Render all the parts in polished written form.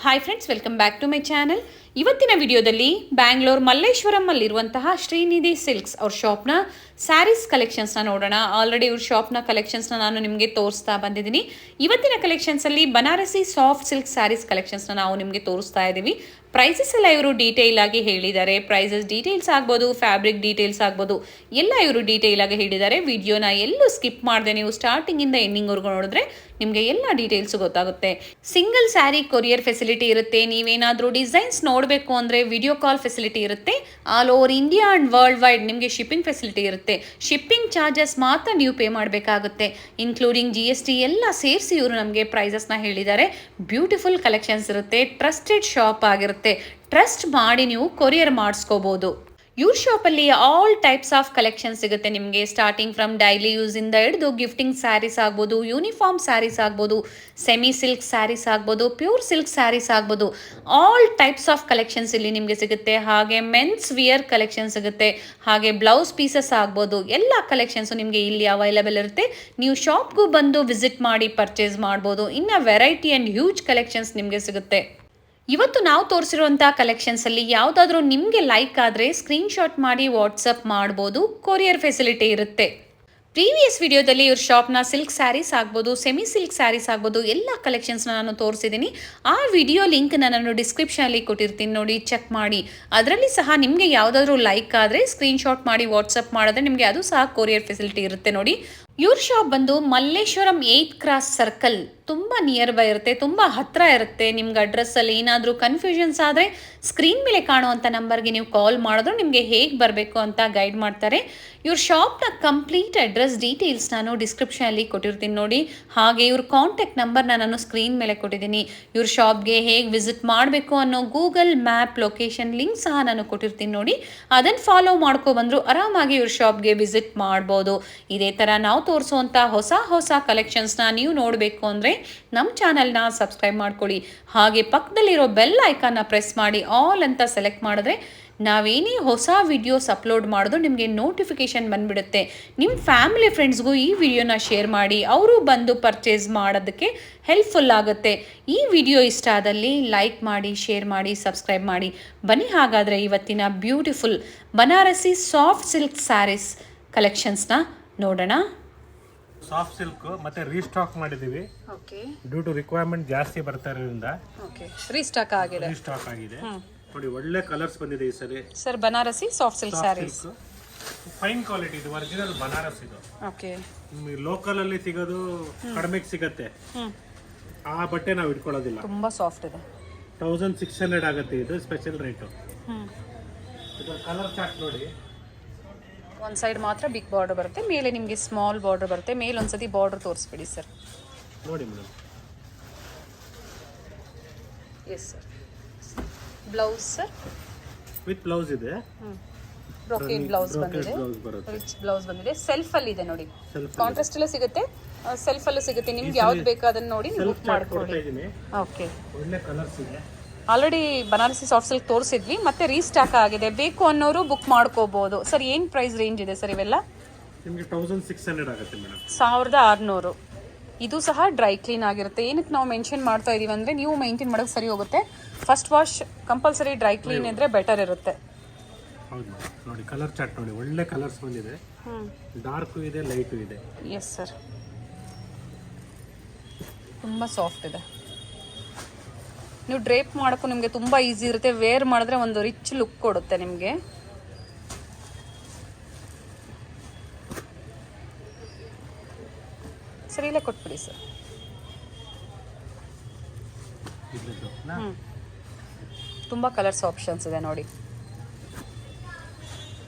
Hi friends, welcome back to my channel. ಇವತ್ತಿನ ವಿಡಿಯೋದಲ್ಲಿ Bangalore ಮಲ್ಲೇಶ್ವರಮಲ್ಲಿರುವಂತಹ Srinidhi silks ಅವ್ರ ಶಾಪ್ನ ಸ್ಯಾರೀಸ್ ಕಲೆಕ್ಷನ್ಸ್ನ ನೋಡೋಣ. ಆಲ್ರೆಡಿ ಇವ್ರ ಶಾಪ್ನ ಕಲೆಕ್ಷನ್ಸ್ನ ನಾನು ನಿಮಗೆ ತೋರಿಸ್ತಾ ಬಂದಿದ್ದೀನಿ. ಇವತ್ತಿನ ಕಲೆಕ್ಷನ್ಸಲ್ಲಿ ಬನಾರಸಿ ಸಾಫ್ಟ್ ಸಿಲ್ಕ್ ಸ್ಯಾರೀಸ್ ಕಲೆಕ್ಷನ್ಸ್ನ ನಾವು ನಿಮಗೆ ತೋರಿಸ್ತಾ ಇದ್ದೀವಿ. ಪ್ರೈಸಸ್ ಎಲ್ಲ ಇವರು ಡೀಟೇಲ್ ಆಗಿ ಹೇಳಿದ್ದಾರೆ. ಪ್ರೈಸಸ್ ಡೀಟೇಲ್ಸ್ ಆಗ್ಬೋದು, ಫ್ಯಾಬ್ರಿಕ್ ಡೀಟೇಲ್ಸ್ ಆಗ್ಬೋದು, ಎಲ್ಲ ಇವರು ಡೀಟೇಲ್ ಆಗಿ ಹೇಳಿದ್ದಾರೆ. ವಿಡಿಯೋನ ಎಲ್ಲೂ ಸ್ಕಿಪ್ ಮಾಡದೆ ನೀವು ಸ್ಟಾರ್ಟಿಂಗಿಂದ ಎಂಡಿಂಗ್ವರೆಗೂ ನೋಡಿದ್ರೆ ನಿಮಗೆ ಎಲ್ಲ ಡೀಟೇಲ್ಸ್ ಗೊತ್ತಾಗುತ್ತೆ. ಸಿಂಗಲ್ ಸ್ಯಾರಿ ಕೊರಿಯರ್ ಫೆಸಿಲಿಟಿ ಇರುತ್ತೆ. ನೀವೇನಾದರೂ ಡಿಸೈನ್ಸ್ ನೋಡಬೇಕು ಅಂದರೆ ವಿಡಿಯೋ ಕಾಲ್ ಫೆಸಿಲಿಟಿ ಇರುತ್ತೆ. All over India and world wide ನಿಮಗೆ ಶಿಪ್ಪಿಂಗ್ ಫೆಸಿಲಿಟಿ ಇರುತ್ತೆ. ಶಿಪ್ಪಿಂಗ್ ಚಾರ್ಜಸ್ ಮಾತ್ರ ನೀವು ಪೇ ಮಾಡಬೇಕಾಗುತ್ತೆ. ಇನ್ಕ್ಲೂಡಿಂಗ್ GST ಎಲ್ಲ ಸೇರಿಸಿ ಇವರು ನಮಗೆ ಪ್ರೈಸಸ್ನ ಹೇಳಿದ್ದಾರೆ. ಬ್ಯೂಟಿಫುಲ್ ಕಲೆಕ್ಷನ್ಸ್ ಇರುತ್ತೆ. ಟ್ರಸ್ಟೆಡ್ ಶಾಪ್ ಆಗಿರುತ್ತೆ. ಟ್ರಸ್ಟ್ ಮಾಡಿ ನೀವು ಕೊರಿಯರ್ ಮಾಡಿಸ್ಕೋಬೋದು. ಇವ್ರ ಶಾಪಲ್ಲಿ ಆಲ್ ಟೈಪ್ಸ್ ಆಫ್ ಕಲೆಕ್ಷನ್ ಸಿಗುತ್ತೆ ನಿಮಗೆ. ಸ್ಟಾರ್ಟಿಂಗ್ ಫ್ರಮ್ ಡೈಲಿ ಯೂಸಿಂದ ಹಿಡಿದು ಗಿಫ್ಟಿಂಗ್ ಸ್ಯಾರೀಸ್ ಆಗ್ಬೋದು, ಯೂನಿಫಾರ್ಮ್ ಸ್ಯಾರೀಸ್ ಆಗ್ಬೋದು, ಸೆಮಿ ಸಿಲ್ಕ್ ಸ್ಯಾರೀಸ್ ಆಗ್ಬೋದು, ಪ್ಯೂರ್ ಸಿಲ್ಕ್ ಸ್ಯಾರೀಸ್ ಆಗ್ಬೋದು, ಆಲ್ ಟೈಪ್ಸ್ ಆಫ್ ಕಲೆಕ್ಷನ್ಸ್ ಇಲ್ಲಿ ನಿಮಗೆ ಸಿಗುತ್ತೆ. ಹಾಗೆ ಮೆನ್ಸ್ ವಿಯರ್ ಕಲೆಕ್ಷನ್ ಸಿಗುತ್ತೆ. ಹಾಗೆ ಬ್ಲೌಸ್ ಪೀಸಸ್ ಆಗ್ಬೋದು, ಎಲ್ಲ ಕಲೆಕ್ಷನ್ಸು ನಿಮಗೆ ಇಲ್ಲಿ ಅವೈಲೇಬಲ್ ಇರುತ್ತೆ. ನೀವು ಶಾಪ್ಗೂ ಬಂದು ವಿಸಿಟ್ ಮಾಡಿ ಪರ್ಚೇಸ್ ಮಾಡ್ಬೋದು. ಇನ್ನು ವೆರೈಟಿ ಆ್ಯಂಡ್ ಹ್ಯೂಜ್ ಕಲೆಕ್ಷನ್ಸ್ ನಿಮಗೆ ಸಿಗುತ್ತೆ. ಇವತ್ತು ನಾವು ತೋರಿಸಿರುವಂಥ ಕಲೆಕ್ಷನ್ಸಲ್ಲಿ ಯಾವುದಾದ್ರೂ ನಿಮಗೆ ಲೈಕ್ ಆದರೆ ಸ್ಕ್ರೀನ್ಶಾಟ್ ಮಾಡಿ ವಾಟ್ಸಪ್ ಮಾಡ್ಬೋದು. ಕೊರಿಯರ್ ಫೆಸಿಲಿಟಿ ಇರುತ್ತೆ. ಪ್ರೀವಿಯಸ್ ವಿಡಿಯೋದಲ್ಲಿ ಇವ್ರ ಶಾಪ್ನ ಸಿಲ್ಕ್ ಸ್ಯಾರೀಸ್ ಆಗ್ಬೋದು, ಸೆಮಿ ಸಿಲ್ಕ್ ಸ್ಯಾರೀಸ್ ಆಗ್ಬೋದು, ಎಲ್ಲ ಕಲೆಕ್ಷನ್ಸ್ನ ನಾನು ತೋರಿಸಿದ್ದೀನಿ. ಆ ವಿಡಿಯೋ ಲಿಂಕ್ನ ನಾನು ಡಿಸ್ಕ್ರಿಪ್ಷನಲ್ಲಿ ಕೊಟ್ಟಿರ್ತೀನಿ, ನೋಡಿ ಚೆಕ್ ಮಾಡಿ. ಅದರಲ್ಲಿ ಸಹ ನಿಮಗೆ ಯಾವುದಾದ್ರೂ ಲೈಕ್ ಆದರೆ ಸ್ಕ್ರೀನ್ಶಾಟ್ ಮಾಡಿ ವಾಟ್ಸಪ್ ಮಾಡಿದ್ರೆ ನಿಮಗೆ ಅದು ಸಹ ಕೊರಿಯರ್ ಫೆಸಿಲಿಟಿ ಇರುತ್ತೆ. ನೋಡಿ, ಇವ್ರ ಶಾಪ್ ಬಂದು ಮಲ್ಲೇಶ್ವರಂ 8th ಕ್ರಾಸ್ ಸರ್ಕಲ್, ತುಂಬ ನಿಯರ್ ಬೈ ಇರುತ್ತೆ, ತುಂಬ ಹತ್ತಿರ ಇರುತ್ತೆ. ನಿಮ್ಗೆ ಅಡ್ರೆಸ್ಸಲ್ಲಿ ಏನಾದರೂ ಕನ್ಫ್ಯೂಷನ್ಸ್ ಆದರೆ ಸ್ಕ್ರೀನ್ ಮೇಲೆ ಕಾಣುವಂಥ ನಂಬರ್ಗೆ ನೀವು ಕಾಲ್ ಮಾಡಿದ್ರು ನಿಮಗೆ ಹೇಗೆ ಬರಬೇಕು ಅಂತ ಗೈಡ್ ಮಾಡ್ತಾರೆ. ಇವ್ರ ಶಾಪ್ನ ಕಂಪ್ಲೀಟ್ ಅಡ್ರೆಸ್ ಡೀಟೇಲ್ಸ್ ನಾನು ಡಿಸ್ಕ್ರಿಪ್ಷನಲ್ಲಿ ಕೊಟ್ಟಿರ್ತೀನಿ ನೋಡಿ. ಹಾಗೆ ಇವ್ರ ಕಾಂಟ್ಯಾಕ್ಟ್ ನಂಬರ್ನ ನಾನು ಸ್ಕ್ರೀನ್ ಮೇಲೆ ಕೊಟ್ಟಿದ್ದೀನಿ. ಇವ್ರ ಶಾಪ್ಗೆ ಹೇಗೆ ವಿಸಿಟ್ ಮಾಡಬೇಕು ಅನ್ನೋ ಗೂಗಲ್ ಮ್ಯಾಪ್ ಲೊಕೇಶನ್ ಲಿಂಕ್ ಸಹ ನಾನು ಕೊಟ್ಟಿರ್ತೀನಿ ನೋಡಿ. ಅದನ್ನು ಫಾಲೋ ಮಾಡ್ಕೊಬಂದ್ರು ಆರಾಮಾಗಿ ಇವ್ರ ಶಾಪ್ಗೆ ವಿಸಿಟ್ ಮಾಡ್ಬೋದು. ಇದೇ ಥರ ನಾವು ತೋರಿಸುವಂಥ ಹೊಸ ಕಲೆಕ್ಷನ್ಸ್ನ ನೀವು ನೋಡಬೇಕು ಅಂದರೆ ನಮ್ಮ ಚಾನಲ್ನ ಸಬ್ಸ್ಕ್ರೈಬ್ ಮಾಡ್ಕೊಳ್ಳಿ. ಹಾಗೆ ಪಕ್ಕದಲ್ಲಿರೋ ಬೆಲ್ ಐಕಾನ್ನ ಪ್ರೆಸ್ ಮಾಡಿ ಆಲ್ ಅಂತ ಸೆಲೆಕ್ಟ್ ಮಾಡಿದ್ರೆ ನಾವೇನೇ ಹೊಸ ವಿಡಿಯೋಸ್ ಅಪ್ಲೋಡ್ ಮಾಡೋದು ನಿಮಗೆ ನೋಟಿಫಿಕೇಷನ್ ಬಂದುಬಿಡುತ್ತೆ. ನಿಮ್ಮ ಫ್ಯಾಮಿಲಿ ಫ್ರೆಂಡ್ಸ್ಗೂ ಈ ವಿಡಿಯೋನ ಶೇರ್ ಮಾಡಿ, ಅವರು ಬಂದು ಪರ್ಚೇಸ್ ಮಾಡೋದಕ್ಕೆ ಹೆಲ್ಪ್ಫುಲ್ ಆಗುತ್ತೆ. ಈ ವಿಡಿಯೋ ಇಷ್ಟ ಆದಲ್ಲಿ ಲೈಕ್ ಮಾಡಿ, ಶೇರ್ ಮಾಡಿ, ಸಬ್ಸ್ಕ್ರೈಬ್ ಮಾಡಿ. ಬನ್ನಿ ಹಾಗಾದರೆ ಇವತ್ತಿನ beautiful Banarasi soft silk sarees ಕಲೆಕ್ಷನ್ಸ್ನ ನೋಡೋಣ. ಸಾಫ್ಟ್ ಸಿಲ್ಕ್ ಮತ್ತೆ ರೀಸ್ಟಾಕ್ ಮಾಡಿದೀವಿ. ಡ್ಯೂ ಟು ರಿಕ್ವೈರ್ಮೆಂಟ್ ಜಾಸ್ತಿ ಬರ್ತಾ ಇರೋದ್ರಿಂದ ರೀಸ್ಟಾಕ್ ಆಗಿದೆ. ನೋಡಿ, ಒಳ್ಳೆ ಕಲರ್ಸ್ ಬಂದಿದೆ ಈ ಸರಿ. Sir, Banarasi soft silk sarees fine quality, ಇದು ಒರಿಜಿನಲ್ ಬನಾರಸ್. ಇದು ಓಕೆ, ಲೋಕಲ್ ಅಲ್ಲಿ ಸಿಗೋದು ಕಡಿಮೆಗೆ ಸಿಗತ್ತೆ. ಆ ಬಟ್ಟೆ ನಾವು ಇಟ್ಕೊಳ್ಳೋದಿಲ್ಲ. ತುಂಬಾ ಸಾಫ್ಟ್ ಇದೆ. 1600 ಆಗುತ್ತೆ. ಇದು ಸ್ಪೆಷಲ್ ರೇಟ್. ಇದು ಕಲರ್ ಚಾರ್ಟ್ ನೋಡಿ. ಒಂದು ಸೈಡ್ ಮಾತ್ರ ಬಿಗ್ ಬಾರ್ಡರ್ ಬರುತ್ತೆ, ಮೇಲೆ ನಿಮಗೆ ಸ್ಮಾಲ್ ಬಾರ್ಡರ್ ಬರುತ್ತೆ. ಮೇಲೆ ಒಂದ್ಸತಿ ಬಾರ್ಡರ್ ತೋರಿಸ್ಬಿಡಿ ಸರ್. ನೋಡಿ madam. Yes sir. Blouse sir with blouse ಇದೆ. ಬ್ರೊಕೇಡ್ ಬ್ಲೌಸ್ ಬಂದಿದೆ. ರಿಚ್ ಬ್ಲೌಸ್ ಬಂದಿದೆ. ಸೆಲ್ಫ್ ಅಲ್ಲಿ ಇದೆ ನೋಡಿ. ಕಾಂಟ್ರಾಸ್ಟ್ ಎಲ್ಲ ಸಿಗುತ್ತೆ, ಸೆಲ್ಫ್ ಅಲ್ಲೂ ಸಿಗುತ್ತೆ. ನಿಮ್ಗೆ ಯಾವ್ದು ಬೇಕು ಅದನ್ನ ನೋಡಿ ಬುಕ್ ಮಾಡ್ಕೊಳ್ಳಿ. ಓಕೆ, ಒಳ್ಳೆ ಕಲರ್ಸ್ ಇದೆ. ಆಲ್ರೆಡಿ ಬನಾರಸಿ ಸಾಫ್ಟ್ ಸಿಲ್ಕ್ ತೋರಿಸಿದ್ವಿ, ಮತ್ತೆ ರೀಸ್ಟಾಕ್ ಆಗಿದೆ. ಬೇಕು ಅನ್ನೋರು ಬುಕ್ ಮಾಡ್ಕೋಬಹುದು. ಸರ್, ಏನು ಪ್ರೈಸ್ ರೇಂಜ್ ಇದೆ ಸರ್ ಇವೆಲ್ಲ? ನಿಮಗೆ 1600 ಆಗುತ್ತೆ ಮೇಡಮ್. 1600. ಇದು ಸಹ ಡ್ರೈ ಕ್ಲೀನ್ ಆಗಿರುತ್ತೆ. ಏನಕ್ಕೆ ನಾವು ಮೆನ್ಷನ್ ಮಾಡ್ತಾ ಇದೀವಿ ಅಂದರೆ ನೀವು ಮೈಂಟೈನ್ ಮಾಡೋಕೆ ಸರಿ ಹೋಗುತ್ತೆ. First wash compulsory, dry clean ಇದ್ರೆ ಬೆಟರ್ ಇರುತ್ತೆ. ಹೌದು ನೋಡಿ, ಕಲರ್ ಚಾರ್ಟ್ ನೋಡಿ, ಒಳ್ಳೆ ಕಲರ್ಸ್ ಬಂದಿದೆ. ಡಾರ್ಕ್ ಇದೆ, ಲೈಟ್ ಇದೆ. ಎಸ್ ಸರ್, ತುಂಬ ಸಾಫ್ಟ್ ಇದೆ. ನೀವು ಡ್ರೇಪ್ ಮಾಡೋಕ್ಕೂ ನಿಮಗೆ ತುಂಬ ಈಸಿ ಇರುತ್ತೆ. ವೇರ್ ಮಾಡಿದ್ರೆ ಒಂದು ರಿಚ್ ಲುಕ್ ಕೊಡುತ್ತೆ ನಿಮಗೆ. ಸರಿ, ಇಲ್ಲೇ ಕೊಟ್ಬಿಡಿ ಸರ್. ತುಂಬ ಕಲರ್ಸ್ ಆಪ್ಷನ್ಸ್ ಇದೆ ನೋಡಿ.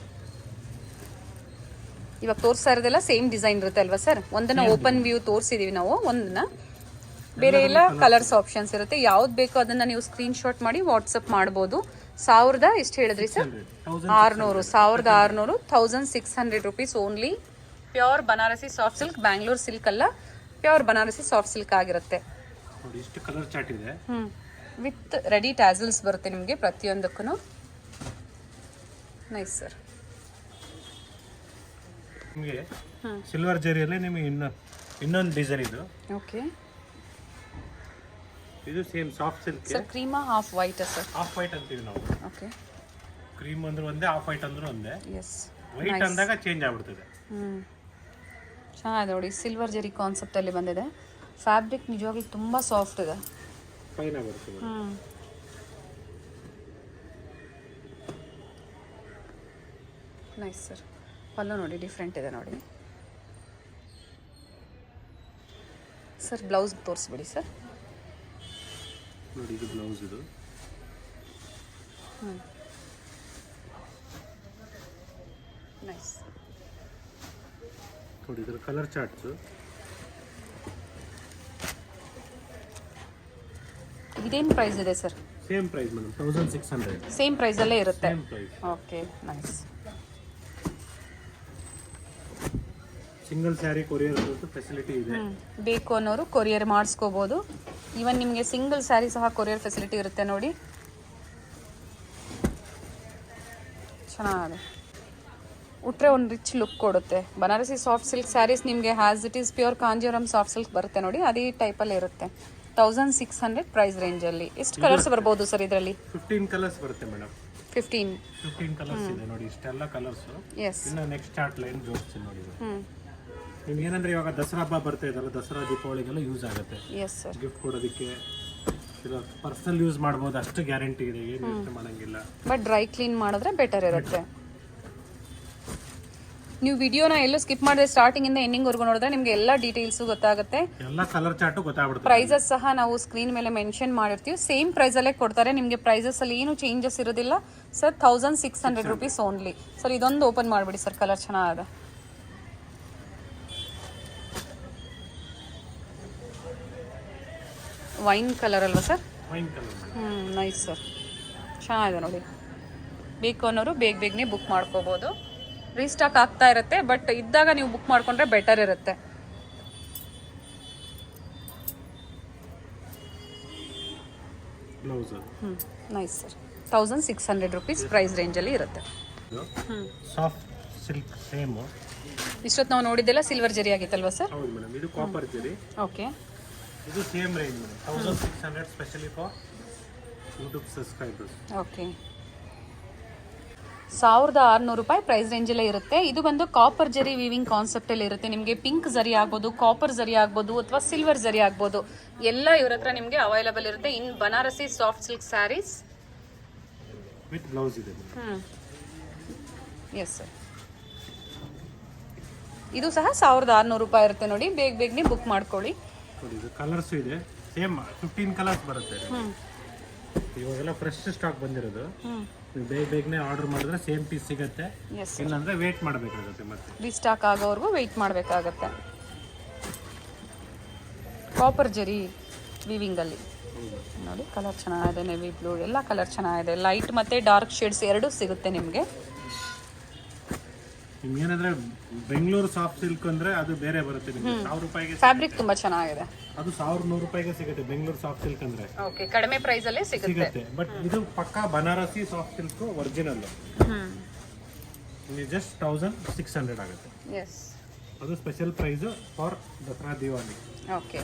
ಇವಾಗ ತೋರಿಸ್ತಾ ಇರೋದೆಲ್ಲ ಸೇಮ್ ಡಿಸೈನ್ ಇರುತ್ತೆ ಅಲ್ವಾ ಸರ್? ಒಂದನ್ನ ಓಪನ್ ವ್ಯೂ ತೋರಿಸಿದೀವಿ ನಾವು, ಒಂದನ್ನ ಬೇರೆ ಎಲ್ಲ ಕಲರ್ಸ್ ಆಪ್ಷನ್ಸ್ ಇರುತ್ತೆ. ಯಾವ್ದು ಬೇಕೋ ಅದನ್ನ ನೀವು ಸ್ಕ್ರೀನ್ಶಾಟ್ ಮಾಡಿ ವಾಟ್ಸಪ್ ಮಾಡ್ಬೋದು. 1000 ಎಷ್ಟು ಹೇಳಿದ್ರಿ ಸರ್? 600. 1600, 1600 rupees only. Pure Banarasi soft silk, Bangalore silk ಅಲ್ಲ, ಪ್ಯೂರ್ ಬನಾರಸಿ ಸಾಫ್ಟ್ ಸಿಲ್ಕ್ ಆಗಿರುತ್ತೆ. ಕಲರ್ ಚಾರ್ಟ್ ಇದೆ. ವಿತ್ ರೆಡಿ ಟ್ಯಾಸಲ್ಸ್ ಬರುತ್ತೆ ನಿಮಗೆ ಪ್ರತಿಯೊಂದಕ್ಕೂ. Nice sir. ನಿಮಗೆ ಸಿಲ್ವರ್ ಜರಿಯಲ್ಲಿ ನಿಮಗೆ ಇನ್ನೊಂದು ಡಿಸೈನ್ ಇದು. ಓಕೆ, ಇದು ಸೇಮ್ ಸಾಫ್ಟ್ ಸಿಲ್ಕ್ ಸರ್ ಕ್ರೀಮಾ half white sir? Off white ಅಂತೀವಿ ನಾವು. ಓಕೆ. ಕ್ರೀಮ್ ಅಂದ್ರೆ ಒಂದೇ, ಆಫ್ ವೈಟ್ ಅಂದ್ರೆ ಒಂದೇ. ಎಸ್. ವೈಟ್ ಅಂದಾಗ ಚೇಂಜ್ ಆಗ್ಬಿಡ್ತದೆ. ಚೆನ್ನಾಗಿದೆ ನೋಡಿ, ಸಿಲ್ವರ್ ಜರಿ ಕಾನ್ಸೆಪ್ಟಲ್ಲಿ ಬಂದಿದೆ. ಫ್ಯಾಬ್ರಿಕ್ ನಿಜವಾಗ್ಲೂ ತುಂಬ ಸಾಫ್ಟ್ ಇದೆ. ಫೈನ್ ಬರ್ತದೆ. Nice sir. ಪಲ್ಲು ನೋಡಿ ಡಿಫ್ರೆಂಟ್ ಇದೆ ನೋಡಿ ಸರ್. ಬ್ಲೌಸ್ ತೋರಿಸ್ಬಿಡಿ ಸರ್. ನೋಡಿ ಇದು ಬ್ಲೌಸ್ ಇದು. ನೈಸ್. ನೋಡಿ ಇದ್ರ ಕಲರ್ ಚಾರ್ಟ್ಸ್. ಇದೇನು ಪ್ರೈಸ್ ಇದೆ sir? Same price madam, 1600. Same ಪ್ರೈಸಲ್ಲೇ ಇರುತ್ತೆ. Same price. Okay nice. Single saree courier facility ಇದೆ. ಬೇಕು ಅನ್ನೋರು ಕೊರಿಯರ್ ಮಾಡಿಸ್ಕೋಬೋದು. ಈವನ್ ನಿಮಗೆ ಸಿಂಗಲ್ ಸ್ಯಾರಿ ಸಹ ಕೊರಿಯರ್ ಫೆಸಿಲಿಟಿ ಇರುತ್ತೆ ನೋಡಿ. ಚೆನ್ನಾಗಿದೆ. ಉಟ್ರೆ ಒಂದು ರಿಚ್ ಲುಕ್ ಕೊಡುತ್ತೆ. ಬನಾರಸಿ ಸಾಫ್ಟ್ ಸಿಲ್ಕ್ ಸ್ಯಾರೀಸ್ ನಿಮಗೆ has it is pure Kanjeevaram soft silk ಬರುತ್ತೆ ನೋಡಿ, ಅದೇ ಟೈಪಲ್ಲಿ ಇರುತ್ತೆ. 1600 ಪ್ರೈಸ್ ರೇಂಜಲ್ಲಿ. ಎಷ್ಟು ಕಲರ್ಸ್ ಬರ್ಬೋದು ಸರ್ ಇದರಲ್ಲಿ? 15 ಕಲರ್ಸ್ ಬರುತ್ತೆ ಮೇಡಮ್. 15 ಕಲರ್ಸ್ ಇದೆ ನೋಡಿ. ಇಷ್ಟೆಲ್ಲ ಕಲರ್ಸ್. ಎಸ್. ಇನ್ನು ನೆಕ್ಸ್ಟ್ ಚಾರ್ಟ್ ಲೈನ್ ಜೋಡಿಸ್ತೀನಿ ನೋಡಿ. ನಿಮ್ಗೆ ಏನಂದ್ರೆ ಇವಾಗ ದಸರಾ ಹಬ್ಬ ಬರ್ತಾ ಇದಲ್ಲ, ದಸರಾ ದೀಪಾವಳಿಗೆಲ್ಲ ಯೂಸ್ ಆಗುತ್ತೆ. Yes sir. ಗಿಫ್ಟ್ ಕೊಡೋದಕ್ಕೆ ಪರ್ಸನಲ್ ಯೂಸ್ ಮಾಡ್ಬೋದು, ಅಷ್ಟು ಗ್ಯಾರಂಟಿ ಇದೆ, ಏನು ಯೂಸ್ ಮಾಡಂಗಿಲ್ಲ. ಬಟ್ ಡ್ರೈ ಕ್ಲೀನ್ ಮಾಡಿದ್ರೆ ಬೆಟರ್ ಇರುತ್ತೆ. ನೀವು ವಿಡಿಯೋನ ಎಲ್ಲೂ ಸ್ಕಿಪ್ ಮಾಡಿದ್ರೆ ಸ್ಟಾರ್ಟಿಂಗ್ ಇಂದ ಎಂಡಿಂಗ್ ವರೆಗೂ ನೋಡಿದ್ರೆ ನಿಮಗೆ ಎಲ್ಲ ಡೀಟೇಲ್ಸು ಗೊತ್ತಾಗುತ್ತೆ. ಎಲ್ಲ ಕಲರ್ ಚಾರ್ಟು ಗೊತ್ತಾಗ್ಬಿಡುತ್ತೆ. ಪ್ರೈಸಸ್ ಸಹ ನಾವು ಸ್ಕ್ರೀನ್ ಮೇಲೆ ಮೆನ್ಷನ್ ಮಾಡಿರ್ತೀವಿ. ಸೇಮ್ ಪ್ರೈಸಲ್ಲೇ ಕೊಡ್ತಾರೆ ನಿಮಗೆ. ಪ್ರೈಸಸ್ ಅಲ್ಲಿ ಏನು ಚೇಂಜಸ್ ಇರೋದಿಲ್ಲ ಸರ್. 1600 rupees only. ಸರ್ ಇದೊಂದು ಓಪನ್ ಮಾಡಿಬಿಡಿ ಸರ್, ಕಲರ್ ಚೆನ್ನಾಗಿದೆ. ವೈನ್ ಕಲರ್ ಅಲ್ವಾ sir? Wine colour. Nice sir, ಚೆನ್ನಾಗಿದೆ ನೋಡಿ. ಬೇಕು ಅನ್ನೋರು ಬೇಗನೆ ಬುಕ್ ಮಾಡ್ಕೋಬೋದು. ರೀಸ್ಟಾಕ್ ಆಗ್ತಾ ಇರುತ್ತೆ, ಬಟ್ ಇದ್ದಾಗ ನೀವು ಬುಕ್ ಮಾಡ್ಕೊಂಡ್ರೆ ಬೆಟರ್ ಇರುತ್ತೆ. Blouse. Nice sir. 1600 rupees price ರೇಂಜಲ್ಲಿ ಇರುತ್ತೆ. Soft silk same. ಇಷ್ಟೊತ್ತು ನಾವು ನೋಡಿದ್ದೆಲ್ಲ ಸಿಲ್ವರ್ ಜರಿ ಆಗಿತ್ತಲ್ವಾ ಸರ್? ಹೌದು ಮೇಡಮ್, ಇದು ಕಾಪರ್ ಜರಿ. ಓಕೆ. ಇದು same range madam, 1600 specially for YouTube subscribers. Okay. 1600 ರೂಪಾಯಿ ಪ್ರೈಸ್ ರೇಂಜಲ್ಲೇ ಇರುತ್ತೆ. ಇದು ಬಂದು ಕಾಪರ್ ಜರಿ ವೀವಿಂಗ್ ಕಾನ್ಸೆಪ್ಟಲ್ಲಿ ಇರುತ್ತೆ. ನಿಮಗೆ ಪಿಂಕ್ ಜರಿ ಆಗ್ಬೋದು, ಕಾಪರ್ ಜರಿ ಆಗ್ಬೋದು, ಅಥವಾ ಸಿಲ್ವರ್ ಜರಿ ಆಗ್ಬೋದು, ಎಲ್ಲ ಇವ್ರ ಹತ್ರ ನಿಮಗೆ ಅವೈಲಬಲ್ ಇರುತ್ತೆ. In Banarasi soft silk sarees with blouse ಇದೆ. Yes sir. ಇದು ಸಹ 1600 ರೂಪಾಯಿ ಇರುತ್ತೆ ನೋಡಿ. ಬೇಗನೆ ಬುಕ್ ಮಾಡ್ಕೊಳ್ಳಿ. ಇದು ಕಲರ್ಸ್ ಇದೆ ಸೇಮ್. 15 ಕಲರ್ಸ್ ಬರುತ್ತೆ. ಇವಾಗೆಲ್ಲ ಫ್ರೆಶ್ ಸ್ಟಾಕ್ ಬಂದಿರೋದು. ನೀವು ಬೇಗನೆ ಆರ್ಡರ್ ಮಾಡಿದ್ರೆ ಸೇಮ್ ಪೀಸ್ ಸಿಗುತ್ತೆ. ಇಲ್ಲಾಂದ್ರೆ ವೇಟ್ ಮಾಡಬೇಕಾಗುತ್ತೆ. ಮತ್ತೆ ರೀಸ್ಟಾಕ್ ಆಗೋವರೆಗೂ ವೆಯ್ಟ್ ಮಾಡಬೇಕಾಗತ್ತೆ. ಕಾಪರ್ ಜರಿ ವೀವಿಂಗಲ್ಲಿ ನೋಡಿ, ಕಲರ್ ಚೆನ್ನಾಗಿದೆ. ನೆವಿ ಬ್ಲೂ ಎಲ್ಲ ಕಲರ್ ಚೆನ್ನಾಗಿದೆ. ಲೈಟ್ ಮತ್ತು ಡಾರ್ಕ್ ಶೇಡ್ಸ್ ಎರಡೂ ಸಿಗುತ್ತೆ ನಿಮಗೆ. ನಿಮ್ಗೇನಂದ್ರೆ ಬೆಂಗಳೂರು ಸಾಫ್ಟ್ ಸಿಲ್ಕ್ ಅಂದ್ರೆ ಅದು ಬೇರೆ ಬರುತ್ತೆ. ನಿಮಗೆ 1000 ರೂಪಾಯಿಗೆ ಫ್ಯಾಬ್ರಿಕ್ ತುಂಬಾ ಚೆನ್ನಾಗಿದೆ. ಅದು 1100 ರೂಪಾಯಿಗೆ ಸಿಗುತ್ತೆ ಬೆಂಗಳೂರು ಸಾಫ್ಟ್ ಸಿಲ್ಕ್ ಅಂದ್ರೆ. ಓಕೆ, ಕಡಿಮೆ ಪ್ರೈಸ್ ಅಲ್ಲೇ ಸಿಗುತ್ತೆ. ಬಟ್ ಇದು ಪಕ್ಕಾ Banarasi soft silk original. Just 1600 ಆಗುತ್ತೆ. ಎಸ್. ಅದು special price for Dasara Diwali. Okay.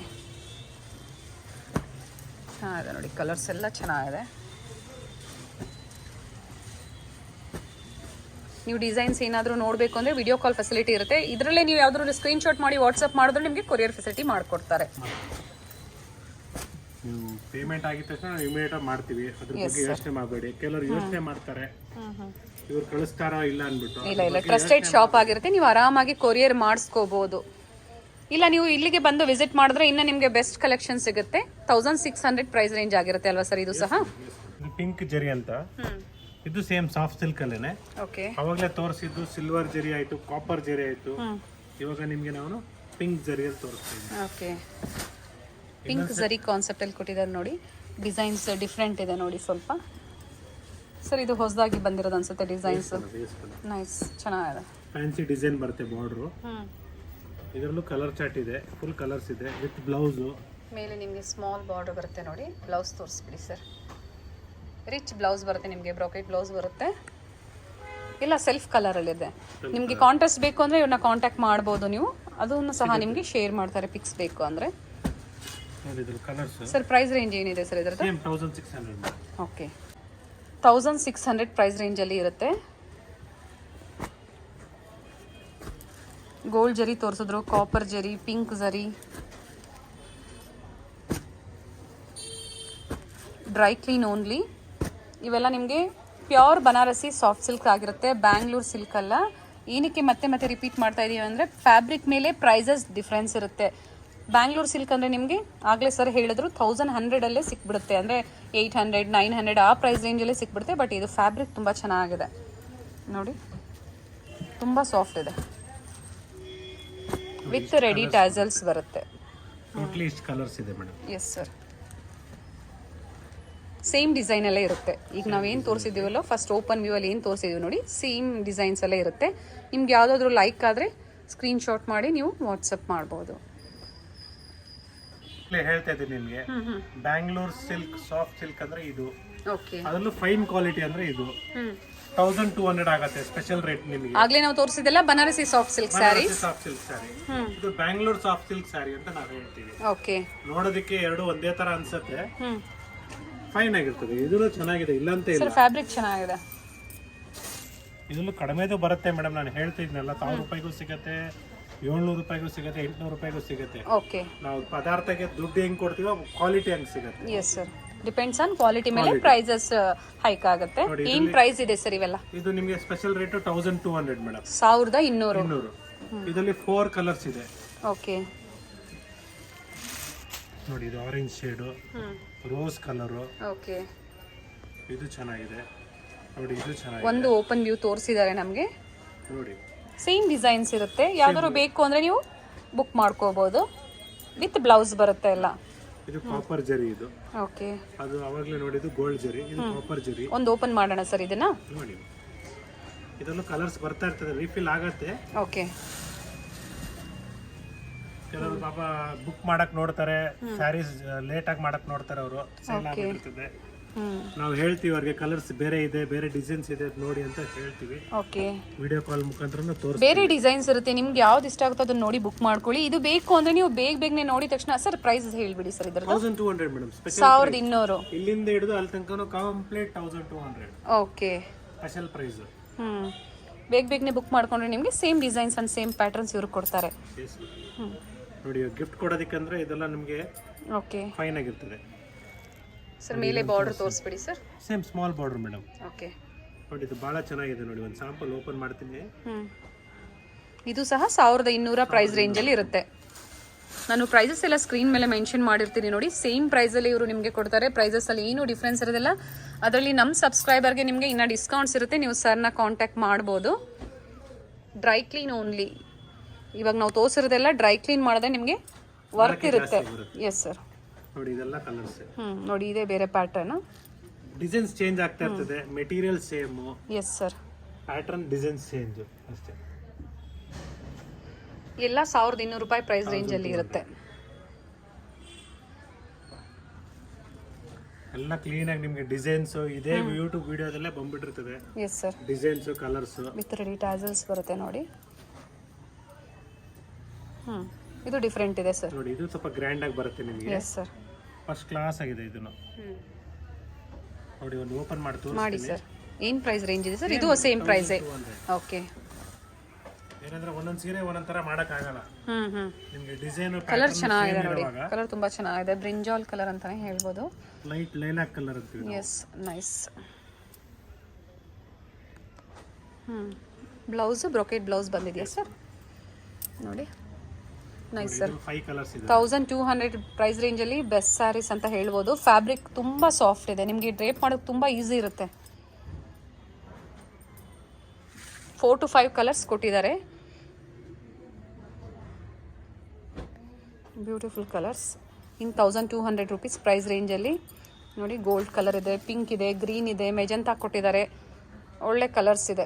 ಚೆನ್ನಾಗಿದೆ ನೋಡಿ, ಕಲರ್ಸ್ ಎಲ್ಲ ಚೆನ್ನಾಗಿದೆ. ನೀವು ಡಿಸೈನ್ಸ್ ಏನಾದರೂ ನೋಡಬೇಕು ಅಂದರೆ ವಿಡಿಯೋ ಕಾಲ್ ಫೆಸಿಲಿಟಿ ಇರುತ್ತೆ. ಇದರಲ್ಲೇ ನೀವು ಯಾವ್ದಾದ್ರು ಸ್ಕ್ರೀನ್ಶಾಟ್ ಮಾಡಿ ವಾಟ್ಸಪ್ ಮಾಡಿದ್ರೆ ನಿಮಗೆ ಕೊರಿಯರ್ ಫೆಸಿಲಿಟಿ ಮಾಡಿಕೊಡ್ತಾರೆ. ನೀವು ಪೇಮೆಂಟ್ ಆಗಿದ ತಕ್ಷಣ ಇಮಿಡಿಯೇಟ್ ಮಾಡ್ತೀವಿ. ಅದ್ರ ಬಗ್ಗೆ ಯೋಚನೆ ಮಾಡಬೇಡಿ. ಕೆಲವರು ಯೋಚನೆ ಮಾಡ್ತಾರೆ, ಇವ್ರು ಕಳಿಸ್ತಾರಾ ಇಲ್ಲ ಅಂದ್ಬಿಟ್ಟು. ಇಲ್ಲ, ಟ್ರಸ್ಟೆಡ್ ಶಾಪ್ ಆಗಿರುತ್ತೆ. ನೀವು ಆರಾಮಾಗಿ ಕೊರಿಯರ್ ಮಾಡಿಸ್ಕೋಬಹುದು. ಇಲ್ಲ ನೀವು ಇಲ್ಲಿಗೆ ಬಂದು ವಿಸಿಟ್ ಮಾಡಿದ್ರೆ ಇನ್ನು ನಿಮಗೆ ಬೆಸ್ಟ್ ಕಲೆಕ್ಷನ್ ಸಿಗುತ್ತೆ. 1600 ಪ್ರೈಸ್ ರೇಂಜ್ ಆಗಿರುತ್ತೆ ಅಲ್ವಾ ಸರ್? ಇದು ಸಹ ಪಿಂಕ್ ಜರಿ ಅಂತ. ಇದು ಸೇಮ್ ಸಾಫ್ಟ್ ಸಿಲ್ಕ್ ಅಲ್ಲೇನೆ. ಓಕೆ. ಅವಾಗಲೇ ತೋರಿಸಿದ್ದು ಸಿಲ್ವರ್ ಜರಿ ಆಯ್ತು, ಕಾಪರ್ ಜರಿ ಆಯ್ತು. ಇವಾಗ ನಿಮ್ಗೆ ನಾವು ಪಿಂಕ್ ಜರಿಯಲ್ಲಿ ತೋರಿಸ್ತೀವಿ. ಓಕೆ. ಪಿಂಕ್ ಜರಿ ಕಾನ್ಸೆಪ್ಟ್ ಅಲ್ಲಿ ಕೊಟ್ಟಿದ್ದಾರೆ ನೋಡಿ. ಡಿಸೈನ್ಸ್ ಡಿಫ್ರೆಂಟ್ ಇದೆ ನೋಡಿ ಸ್ವಲ್ಪ. ಸರ್ ಇದು ಹೊಸದಾಗಿ ಬಂದಿರೋದು ಅನ್ಸುತ್ತೆ ಡಿಸೈನ್ಸ್. ನೈಸ್, ಚೆನ್ನಾಗಿದೆ. ಫ್ಯಾನ್ಸಿ ಡಿಸೈನ್ ಬರುತ್ತೆ ಬಾರ್ಡರ್. ಇದರಲ್ಲೂ ಕಲರ್ ಚಾರ್ಟ್ ಇದೆ, ಫುಲ್ ಕಲರ್ಸ್ ಇದೆ ವಿತ್ ಬ್ಲೌಸ್. ಮೇಲೆ ನಿಮಗೆ ಸ್ಮಾಲ್ ಬಾರ್ಡರ್ ಬರುತ್ತೆ ನೋಡಿ. ಬ್ಲೌಸ್ ತೋರಿಸ್ಬಿಡಿ ಸರ್. ರಿಚ್ ಬ್ಲೌಸ್ ಬರುತ್ತೆ ನಿಮಗೆ, ಬ್ರಾಕೆಟ್ ಬ್ಲೌಸ್ ಬರುತ್ತೆ. ಇಲ್ಲ ಸೆಲ್ಫ್ ಕಲರಲ್ಲಿದೆ. ನಿಮಗೆ ಕಾಂಟ್ರಾಸ್ಟ್ ಬೇಕು ಅಂದರೆ ಇವ್ರನ್ನ ಕಾಂಟ್ಯಾಕ್ಟ್ ಮಾಡ್ಬೋದು ನೀವು. ಅದನ್ನು ಸಹ ನಿಮಗೆ ಶೇರ್ ಮಾಡ್ತಾರೆ ಪಿಕ್ಸ್ ಬೇಕು ಅಂದರೆ. ನೋಡಿ ಇದ್ರ ಕಲರ್ಸ್ ಸರ್ ಪ್ರೈಸ್ ರೇಂಜ್ ಏನಿದೆ ಸರ್ ಇದರದ್ದು? ಸೇಮ್ 1600. ಓಕೆ 1600 ಪ್ರೈಸ್ ರೇಂಜಲ್ಲಿ ಇರುತ್ತೆ. ಗೋಲ್ಡ್ ಜರಿ ತೋರಿಸಿದ್ರು, ಕಾಪರ್ ಜರಿ, ಪಿಂಕ್ ಜರಿ, ಡ್ರೈ ಕ್ಲೀನ್ ಓನ್ಲಿ. ಇವೆಲ್ಲ ನಿಮಗೆ ಪ್ಯೂರ್ ಬನಾರಸಿ ಸಾಫ್ಟ್ ಸಿಲ್ಕ್ ಆಗಿರುತ್ತೆ, ಬ್ಯಾಂಗ್ಳೂರ್ ಸಿಲ್ಕ್ ಅಲ್ಲ. ಏನಕ್ಕೆ ಮತ್ತೆ ಮತ್ತೆ ರಿಪೀಟ್ ಮಾಡ್ತಾ ಇದೀವಿ ಅಂದರೆ ಫ್ಯಾಬ್ರಿಕ್ ಮೇಲೆ ಪ್ರೈಸಸ್ ಡಿಫ್ರೆನ್ಸ್ ಇರುತ್ತೆ. ಬ್ಯಾಂಗ್ಳೂರ್ ಸಿಲ್ಕ್ ಅಂದರೆ ನಿಮಗೆ ಆಗಲೇ ಸರ್ ಹೇಳಿದ್ರು 1100 ಸಿಕ್ಬಿಡುತ್ತೆ, ಅಂದರೆ 800 900 ಆ ಪ್ರೈಸ್ ರೇಂಜಲ್ಲೇ ಸಿಕ್ಬಿಡುತ್ತೆ. ಬಟ್ ಇದು ಫ್ಯಾಬ್ರಿಕ್ ತುಂಬ ಚೆನ್ನಾಗಿದೆ ನೋಡಿ, ತುಂಬ ಸಾಫ್ಟ್ ಇದೆ, ವಿತ್ ರೆಡಿ ಟ್ಯಾಸಲ್ಸ್ ಬರುತ್ತೆ. ಟೋಟಲಿ ಇಷ್ಟು ಕಲರ್ಸ್ ಇದೆ ಮೇಡಮ್. ಎಸ್ ಸರ್, ಸೇಮ್ ಡಿಸೈನಲ್ಲೇ ಇರುತ್ತೆ. ಈಗ ನಾವೇನು ತೋರಿಸಿದ್ದೀವಲ್ಲ ಫಸ್ಟ್ ಓಪನ್ ವ್ಯೂ ಅಲ್ಲಿ ಏನು ತೋರಿಸಿದ್ದೀವಿ ನೋಡಿ, ಸೇಮ್ ಡಿಸೈನ್ಸ್ ಎಲ್ಲ ಇರುತ್ತೆ. ನಿಮ್ಗೆ ಯಾವುದಾದ್ರೂ ಲೈಕ್ ಆದರೆ ಸ್ಕ್ರೀನ್ಶಾಟ್ ಮಾಡಿ ನೀವು ವಾಟ್ಸಪ್ ಮಾಡ್ಬೋದು. ಹೇಳ್ತಾ ಇದ್ದೀನಿ ನಿಮಗೆ, ಬ್ಯಾಂಗ್ಳೂರ್ ಸಿಲ್ಕ್ ಸಾಫ್ಟ್ ಸಿಲ್ಕ್ ಅಂದ್ರೆ ಇದು, ಓಕೆ. ಅದರಲ್ಲೂ ಫೈನ್ ಕ್ವಾಲಿಟಿ ಅಂದ್ರೆ ಇದು 1200 ಆಗುತ್ತೆ ಸ್ಪೆಷಲ್ ರೇಟ್ ನಿಮಗೆ. ಆಗ್ಲೇ ನಾವು ತೋರಿಸಿದೆಲ್ಲ Banarasi soft silk saree, soft silk saree. ಇದು ಬ್ಯಾಂಗ್ಳೂರ್ ಸಾಫ್ಟ್ ಸಿಲ್ಕ್ ಸ್ಯಾರಿ ಅಂತ ನಾವು ಹೇಳ್ತೀವಿ. ಓಕೆ. ನೋಡೋದಕ್ಕೆ ಎರಡು ಒಂದೇ ತರ ಅನ್ಸುತ್ತೆ, ಫೈನ್ ಆಗಿರ್ತದೆ. ಇದು ಚೆನ್ನಾಗಿದೆ, ಇಲ್ಲ ಅಂತ ಇಲ್ಲ. ಸರ್ ಫ್ಯಾಬ್ರಿಕ್ ಚೆನ್ನಾಗಿದೆ. ಇದರಲ್ಲೂ ಕಡಿಮೆದು ಬರುತ್ತೆ ಮೇಡಮ್, ನಾನು ಹೇಳ್ತಿದ್ನಲ್ಲ 1000 ರೂಪಾಯಿಗೂ ಸಿಗುತ್ತೆ, 700 ರೂಪಾಯಿಗೂ ಸಿಗುತ್ತೆ, 800 ರೂಪಾಯಿಗೂ ಸಿಗುತ್ತೆ. ಓಕೆ. ನಾವು ಪದಾರ್ಥಕ್ಕೆ ದುಡ್ಡು ಹೆಂಗ್ ಕೊಡ್ತೀವೋ ಕ್ವಾಲಿಟಿ ಹಂಗ್ ಸಿಗುತ್ತೆ. Yes sir, depends on quality ಮೇಲೆ ಪ್ರೈಸಸ್ ಹೈಕ್ ಆಗುತ್ತೆ. ಏನ್ ಪ್ರೈಸ್ ಇದೆ ಸರ್ ಇವೆಲ್ಲ? ಇದು ನಿಮಗೆ ಸ್ಪೆಷಲ್ ರೇಟ್ 1200 ಮೇಡಮ್, 1200. ಇದರಲ್ಲಿ 4 ಕಲರ್ಸ್ ಇದೆ. ಓಕೆ ನೋಡಿ, ಇದು orange shade, rose colour, okay. ಇದು ಚೆನ್ನಾಗಿದೆ ನೋಡಿ, ಇದು ಚೆನ್ನಾಗಿದೆ. ಒಂದು ಓಪನ್ ವ್ಯೂ ತೋರಿಸಿದ್ದಾರೆ ನಮಗೆ, ನೋಡಿ ಸೇಮ್ ಡಿಸೈನ್ಸ್ ಇರುತ್ತೆ. ಯಾವ್ದಾದ್ರು ಬೇಕು ಅಂದ್ರೆ ನೀವು ಬುಕ್ ಮಾಡ್ಕೋಬಹುದು, ವಿತ್ ಬ್ಲೌಸ್ ಬರುತ್ತೆ ಎಲ್ಲ. ಇದು ಕಾಪರ್ ಜರಿ, ಇದು ಓಕೆ. ಅದು ಅವಾಗಲೇ ನೋಡಿದ್ದು ಗೋಲ್ಡ್ ಜರಿ, ಇದು ಕಾಪರ್ ಜರಿ. ಒಂದು ಓಪನ್ ಮಾಡೋಣ ಸರ್ ಇದನ್ನ. ನೋಡಿ, ಇದರಲ್ಲೂ ಕಲರ್ಸ್ ಬರ್ತಾ ಇರ್ತದೆ, ರೀಫಿಲ್ ಆಗತ್ತೆ. ಓಕೆ. ಕೆಲವರು ಪಾಪ ಬುಕ್ ಮಾಡಕ್ ನೋಡ್ತಾರೆ, ಸ್ಯಾರೀಸ್ ಲೇಟ್ ಆಗಿ ಮಾಡಕ್ ನೋಡ್ತಾರೆ, ಅವರು ಸೇಲ್ ಆಗಿರ್ತದೆ. ನಾವು ಹೇಳ್ತೀವಿ ಅವ್ರಿಗೆ ಕಲರ್ಸ್ ಬೇರೆ ಇದೆ, ಬೇರೆ ಡಿಸೈನ್ಸ್ ಇದೆ ನೋಡಿ ಅಂತ ಹೇಳ್ತೀವಿ. ಓಕೆ. ವಿಡಿಯೋ ಕಾಲ್ ಮುಖಾಂತರ ತೋರಿಸ್ತೀವಿ. ಬೇರೆ ಡಿಸೈನ್ಸ್ ಇರುತ್ತೆ, ನಿಮ್ಗೆ ಯಾವ್ದು ಇಷ್ಟ ಆಗುತ್ತೋ ಅದನ್ನ ನೋಡಿ ಬುಕ್ ಮಾಡ್ಕೊಳ್ಳಿ. ಇದು ಬೇಕು ಅಂದ್ರೆ ನೀವು ಬೇಗನೆ ನೋಡಿದ ತಕ್ಷಣ ಸರ್ ಪ್ರೈಸ್ ಹೇಳ್ಬಿಡಿ ಸರ್ ಇದ್ರದ್ದು. 1200 ಮೇಡಮ್, 1200. ಇಲ್ಲಿಂದ ಹಿಡಿದು ಅಲ್ಲಿ ತನಕ ಕಂಪ್ಲೀಟ್ 1200. Okay, special price. ಬೇಗನೆ ಬುಕ್ ಮಾಡ್ಕೊಂಡ್ರೆ ನಿಮಗೆ same designs and same patterns ಇವ್ರು ಕೊಡ್ತಾರೆ. ನೋಡಿ, ಗಿಫ್ಟ್ ಕೊಡೋದಕ್ಕಂದ್ರೆ ಇದೆಲ್ಲ ನಿಮಗೆ ಓಕೆ ಫೈನ್ ಆಗಿರ್ತದೆ. ಸರ್ ಮೇಲೆ ಬಾರ್ಡರ್ ತೋರಿಸ್ಬಿಡಿ sir. Same small border madam. Okay. ನೋಡಿ, ಇದು ಬಹಳ ಚೆನ್ನಾಗಿದೆ ನೋಡಿ, ಒಂದು ಸ್ಯಾಂಪಲ್ ಓಪನ್ ಮಾಡ್ತೀನಿ. ಇದು ಸಹ 1200 ಪ್ರೈಸ್ ರೇಂಜಲ್ಲಿ ಇರುತ್ತೆ. ನಾನು ಪ್ರೈಸಸ್ ಎಲ್ಲ ಸ್ಕ್ರೀನ್ ಮೇಲೆ ಮೆನ್ಷನ್ ಮಾಡಿರ್ತೀನಿ ನೋಡಿ, ಸೇಮ್ ಪ್ರೈಸಲ್ಲಿ ಇವರು ನಿಮಗೆ ಕೊಡ್ತಾರೆ. ಪ್ರೈಸಸಲ್ಲಿ ಏನೂ ಡಿಫ್ರೆನ್ಸ್ ಇರೋದಿಲ್ಲ. ಅದರಲ್ಲಿ ನಮ್ಮ ಸಬ್ಸ್ಕ್ರೈಬರ್ಗೆ ನಿಮಗೆ ಇನ್ನೂ ಡಿಸ್ಕೌಂಟ್ಸ್ ಇರುತ್ತೆ, ನೀವು ಸರ್ನ ಕಾಂಟ್ಯಾಕ್ಟ್ ಮಾಡ್ಬೋದು. Dry clean only. ಇವಾಗ ನಾವು ತೋರಿಸಿರೋದೆಲ್ಲ ಡ್ರೈ ಕ್ಲೀನ್ ಮಾಡಿದ್ರೆ ನಿಮಗೆ ವರ್ಕ್ ಇರುತ್ತೆ. Yes sir. ನೋಡಿ, ಇದೆಲ್ಲ ಕಲರ್ಸ್. ನೋಡಿ, ಇದೇ ಬೇರೆ ಪ್ಯಾಟರ್ನ್. ಡಿಸೈನ್ಸ್ ಚೇಂಜ್ ಆಗ್ತಾ ಇರ್ತದೆ, material same. Yes sir. Pattern designs change ಅಷ್ಟೇ. ಎಲ್ಲ 1200 ರೂಪಾಯಿ ಪ್ರೈಸ್ ರೇಂಜಲ್ಲಿ ಇರುತ್ತೆ. ಎಲ್ಲ ಕ್ಲೀನ್ ಆಗಿ ನಿಮಗೆ ಡಿಸೈನ್ಸ್ ಇದೇ ಯೂಟ್ಯೂಬ್ ವಿಡಿಯೋದಲ್ಲೇ ಬಂದ್ಬಿಟ್ಟಿರ್ತದೆ. Yes sir. Designs, colours with ready tassels ಬರುತ್ತೆ ನೋಡಿ. ಇದು ಡಿಫರೆಂಟ್ ಇದೆ ಸರ್. ನೋಡಿ, ಇದು ಸ್ವಲ್ಪ ಗ್ರ್ಯಾಂಡ್ ಆಗಿ ಬರುತ್ತೆ ನಿಮಗೆ. Yes sir. ಫಸ್ಟ್ ಕ್ಲಾಸ್ ಆಗಿದೆ ಇದನ್ನು. ನೋಡಿ, ಒಂದು ಓಪನ್ ಮಾಡಿ ಮಾಡಿ ಸರ್. ಏನು ಪ್ರೈಸ್ ರೇಂಜ್ ಇದೆ ಸರ್? ಇದು ಸೇಮ್ ಪ್ರೈಸ್. ಓಕೆ. ಏನಂದ್ರೆ ಒಂದೊಂದು ಸೀರೆ ಒಂದೊಂದು ತರ ಮಾಡಕ್ ಆಗಲ್ಲ. ನಿಮಗೆ ಡಿಸೈನ್ ಕಲರ್ ಚೆನ್ನಾಗಿದೆ ನೋಡಿ, ಕಲರ್ ತುಂಬಾ ಚೆನ್ನಾಗಿದೆ. ಬ್ರಿಂಜಾಲ್ ಕಲರ್ ಅಂತಾನೆ ಹೇಳ್ಬೋದು. ಲೈಟ್ ಲೈಲಾಕ್ ಕಲರ್ ಅಂತೀವಿ. Yes, nice. Blouse brocade blouse ಬಂದಿದೆಯಾ ಸರ್? ನೋಡಿ, ನೈಸ್ ಸರ್. 5 ಕಲರ್ಸ್ ಇದೆ. 1200 ಪ್ರೈಸ್ ರೇಂಜಲ್ಲಿ ಬೆಸ್ಟ್ ಸ್ಯಾರೀಸ್ ಅಂತ ಹೇಳ್ಬೋದು. ಫ್ಯಾಬ್ರಿಕ್ ತುಂಬ ಸಾಫ್ಟ್ ಇದೆ, ನಿಮಗೆ ಡ್ರೇಪ್ ಮಾಡೋಕ್ಕೆ ತುಂಬ ಈಸಿ ಇರುತ್ತೆ. 4 to 5 ಕಲರ್ಸ್ ಕೊಟ್ಟಿದ್ದಾರೆ. ಬ್ಯೂಟಿಫುಲ್ ಕಲರ್ಸ್ ಇನ್ 1200 ರುಪೀಸ್ ಪ್ರೈಸ್ ರೇಂಜಲ್ಲಿ. ನೋಡಿ, ಗೋಲ್ಡ್ ಕಲರ್ ಇದೆ, ಪಿಂಕ್ ಇದೆ, ಗ್ರೀನ್ ಇದೆ, ಮೆಜಂತಾ ಕೊಟ್ಟಿದ್ದಾರೆ. ಒಳ್ಳೆ ಕಲರ್ಸ್ ಇದೆ.